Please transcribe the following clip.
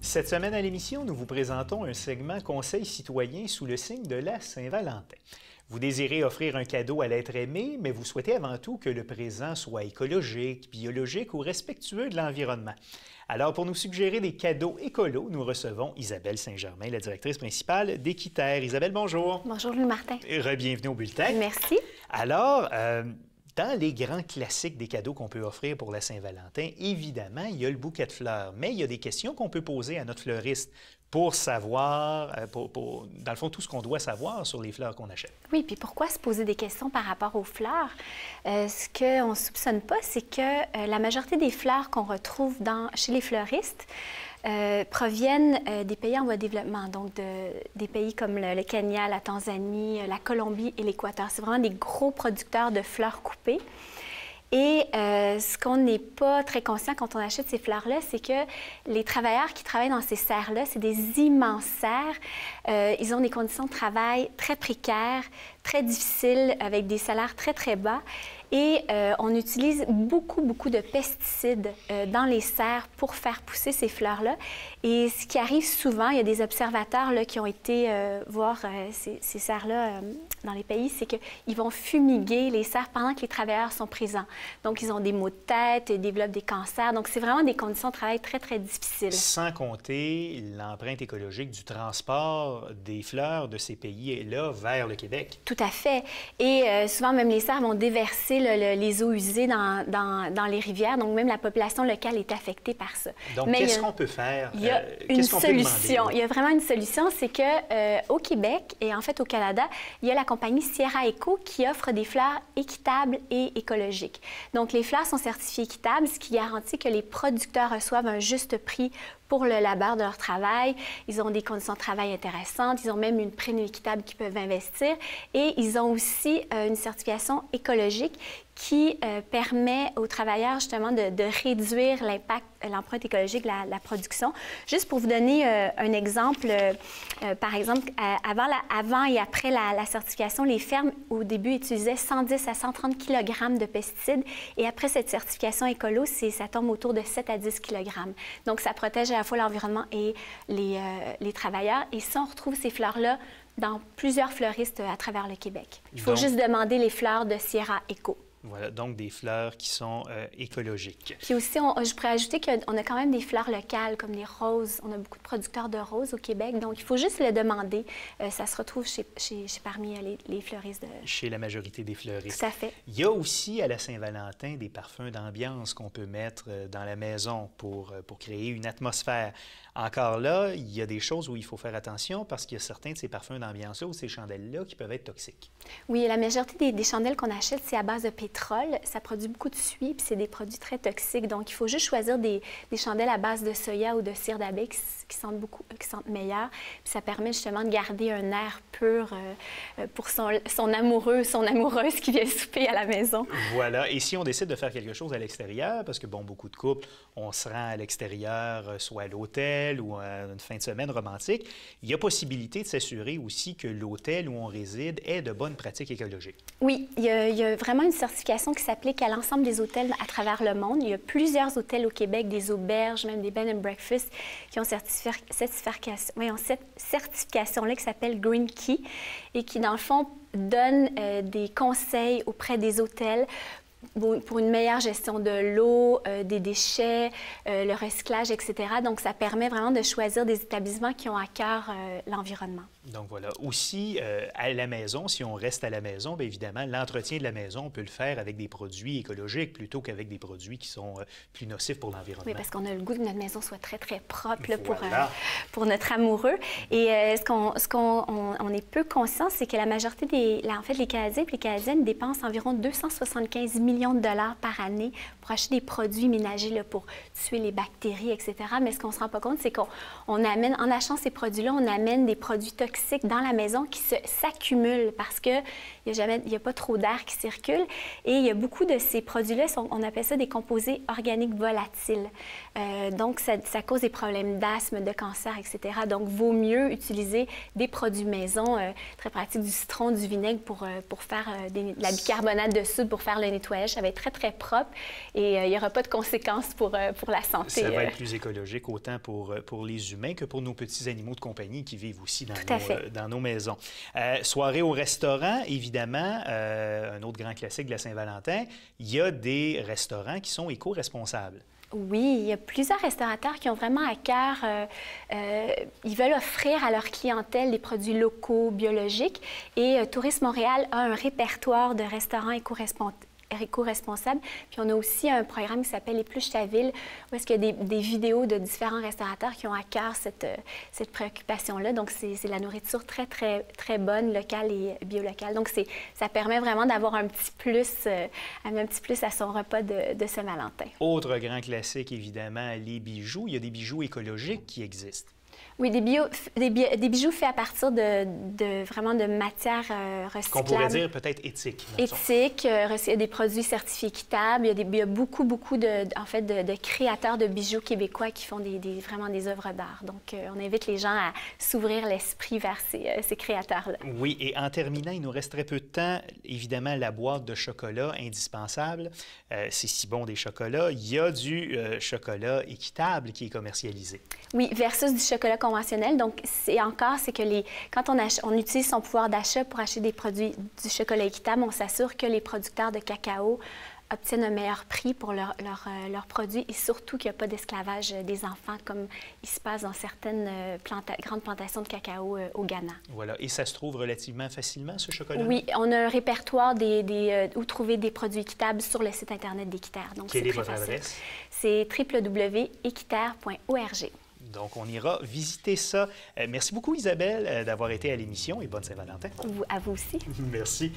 Cette semaine à l'émission, nous vous présentons un segment Conseil citoyen sous le signe de la Saint-Valentin. Vous désirez offrir un cadeau à l'être aimé, mais vous souhaitez avant tout que le présent soit écologique, biologique ou respectueux de l'environnement. Alors, pour nous suggérer des cadeaux écolos, nous recevons Isabelle Saint-Germain, la directrice principale d'Équiterre. Isabelle, bonjour. Bonjour, Louis-Martin. Re-bienvenue au bulletin. Merci. Alors, dans les grands classiques des cadeaux qu'on peut offrir pour la Saint-Valentin, évidemment, il y a le bouquet de fleurs, mais il y a des questions qu'on peut poser à notre fleuriste pour savoir, dans le fond, tout ce qu'on doit savoir sur les fleurs qu'on achète. Oui, puis pourquoi se poser des questions par rapport aux fleurs? Ce qu'on ne soupçonne pas, c'est que la majorité des fleurs qu'on retrouve chez les fleuristes proviennent des pays en voie de développement, donc des pays comme le Kenya, la Tanzanie, la Colombie et l'Équateur. C'est vraiment des gros producteurs de fleurs coupées. Et ce qu'on n'est pas très conscient quand on achète ces fleurs-là, c'est que les travailleurs qui travaillent dans ces serres-là, c'est des immenses serres. Ils ont des conditions de travail très précaires, très difficiles, avec des salaires très, très bas. Et on utilise beaucoup de pesticides dans les serres pour faire pousser ces fleurs-là. Et ce qui arrive souvent, il y a des observateurs là, qui ont été voir ces serres-là dans les pays, c'est qu'ils vont fumiguer les serres pendant que les travailleurs sont présents. Donc, ils ont des maux de tête, ils développent des cancers. Donc, c'est vraiment des conditions de travail très, très difficiles. Sans compter l'empreinte écologique du transport des fleurs de ces pays-là vers le Québec. Tout à fait. Et souvent, même les serres vont déverser les eaux usées dans les rivières. Donc, même la population locale est affectée par ça. Donc, qu'est-ce qu'on peut faire? Il y a une solution. Il y a vraiment une solution, c'est qu'au Québec et en fait au Canada, il y a la compagnie Sierra Eco qui offre des fleurs équitables et écologiques. Donc, les fleurs sont certifiées équitables, ce qui garantit que les producteurs reçoivent un juste prix pour le labeur de leur travail. Ils ont des conditions de travail intéressantes. Ils ont même une prime équitable qu'ils peuvent investir. Et ils ont aussi une certification écologique qui permet aux travailleurs justement de réduire l'impact, l'empreinte écologique de la production. Juste pour vous donner un exemple, par exemple, avant et après la certification, les fermes au début utilisaient 110 à 130 kg de pesticides et après cette certification écolo, ça tombe autour de 7 à 10 kg. Donc, ça protège à la fois l'environnement et les travailleurs. Et ça, on retrouve ces fleurs-là dans plusieurs fleuristes à travers le Québec. Il faut juste demander les fleurs de Sierra Eco. Voilà, donc des fleurs qui sont écologiques. Puis aussi, je pourrais ajouter qu'on a quand même des fleurs locales, comme les roses. On a beaucoup de producteurs de roses au Québec, donc il faut juste le demander. Ça se retrouve parmi les fleuristes. Chez la majorité des fleuristes. Tout à fait. Il y a aussi, à la Saint-Valentin, des parfums d'ambiance qu'on peut mettre dans la maison pour créer une atmosphère. Encore là, il y a des choses où il faut faire attention parce qu'il y a certains de ces parfums d'ambiance-là ou ces chandelles-là qui peuvent être toxiques. Oui, la majorité des chandelles qu'on achète, c'est à base de pétrole. Ça produit beaucoup de suie, puis c'est des produits très toxiques. Donc, il faut juste choisir des chandelles à base de soya ou de cire d'abeille qui sentent meilleur. Puis ça permet justement de garder un air pur pour son amoureux, son amoureuse qui vient souper à la maison. Voilà. Et si on décide de faire quelque chose à l'extérieur, parce que, bon, beaucoup de couples, on se rend à l'extérieur, soit à l'hôtel ou à une fin de semaine romantique, il y a possibilité de s'assurer aussi que l'hôtel où on réside ait de bonnes pratiques écologiques. Oui, il y a vraiment une certification qui s'applique à l'ensemble des hôtels à travers le monde. Il y a plusieurs hôtels au Québec, des auberges, même des bed and breakfast qui ont cette certification-là qui s'appelle Green Key et qui, dans le fond, donne des conseils auprès des hôtels pour une meilleure gestion de l'eau, des déchets, le recyclage, etc. Donc, ça permet vraiment de choisir des établissements qui ont à cœur l'environnement. Donc, voilà. Aussi, à la maison, si on reste à la maison, bien évidemment, l'entretien de la maison, on peut le faire avec des produits écologiques plutôt qu'avec des produits qui sont plus nocifs pour l'environnement. Oui, parce qu'on a le goût que notre maison soit très, très propre là, pour notre amoureux. Et ce qu'on est peu conscient, c'est que la majorité en fait, les Canadiens et les Canadiennes dépensent environ 275 millions de dollars par année pour acheter des produits ménagers là, pour tuer les bactéries, etc. Mais ce qu'on ne se rend pas compte, c'est qu'on amène, en achetant ces produits-là, on amène des produits toxiques toxiques dans la maison qui s'accumulent parce qu'il n'y a pas trop d'air qui circule. Et il y a beaucoup de ces produits-là, on appelle ça des composés organiques volatiles. Donc, ça cause des problèmes d'asthme, de cancer, etc. Donc, vaut mieux utiliser des produits maison très pratiques, du citron, du vinaigre pour faire de la bicarbonate de soude pour faire le nettoyage. Ça va être très, très propre et il n'y aura pas de conséquences pour la santé. Ça va être plus écologique autant pour les humains que pour nos petits animaux de compagnie qui vivent aussi dans nos maisons. Soirée au restaurant, évidemment, un autre grand classique de la Saint-Valentin, il y a des restaurants qui sont éco-responsables. Oui, il y a plusieurs restaurateurs qui ont vraiment à cœur, ils veulent offrir à leur clientèle des produits locaux, biologiques, et Tourisme Montréal a un répertoire de restaurants éco-responsables. Puis on a aussi un programme qui s'appelle Épluche ta ville, où est-ce qu'il y a des vidéos de différents restaurateurs qui ont à cœur cette préoccupation-là. Donc, c'est la nourriture très, très, très bonne, locale et biolocale. Donc, ça permet vraiment d'avoir un petit plus à son repas de Saint-Valentin. Autre grand classique, évidemment, les bijoux. Il y a des bijoux écologiques qui existent. Oui, des bijoux faits à partir vraiment de matières recyclables. Qu'on pourrait dire peut-être éthiques. Éthiques, des produits certifiés équitables. Il y a beaucoup de créateurs de bijoux québécois qui font vraiment des œuvres d'art. Donc, on invite les gens à s'ouvrir l'esprit vers ces créateurs-là. Oui, et en terminant, il nous reste très peu de temps. Évidemment, la boîte de chocolat indispensable. C'est si bon des chocolats. Il y a du chocolat équitable qui est commercialisé. Oui, versus du chocolat conventionnel. Donc, c'est que quand on utilise son pouvoir d'achat pour acheter des produits du chocolat équitable, on s'assure que les producteurs de cacao obtiennent un meilleur prix pour leurs produits et surtout qu'il n'y a pas d'esclavage des enfants comme il se passe dans certaines grandes plantations de cacao au Ghana. Voilà. Et ça se trouve relativement facilement, ce chocolat? Oui, on a un répertoire où trouver des produits équitables sur le site Internet d'Équiterre. Quelle est votre adresse? C'est www.équiterre.org. Donc, on ira visiter ça. Merci beaucoup, Isabelle, d'avoir été à l'émission et bonne Saint-Valentin. À vous aussi. Merci.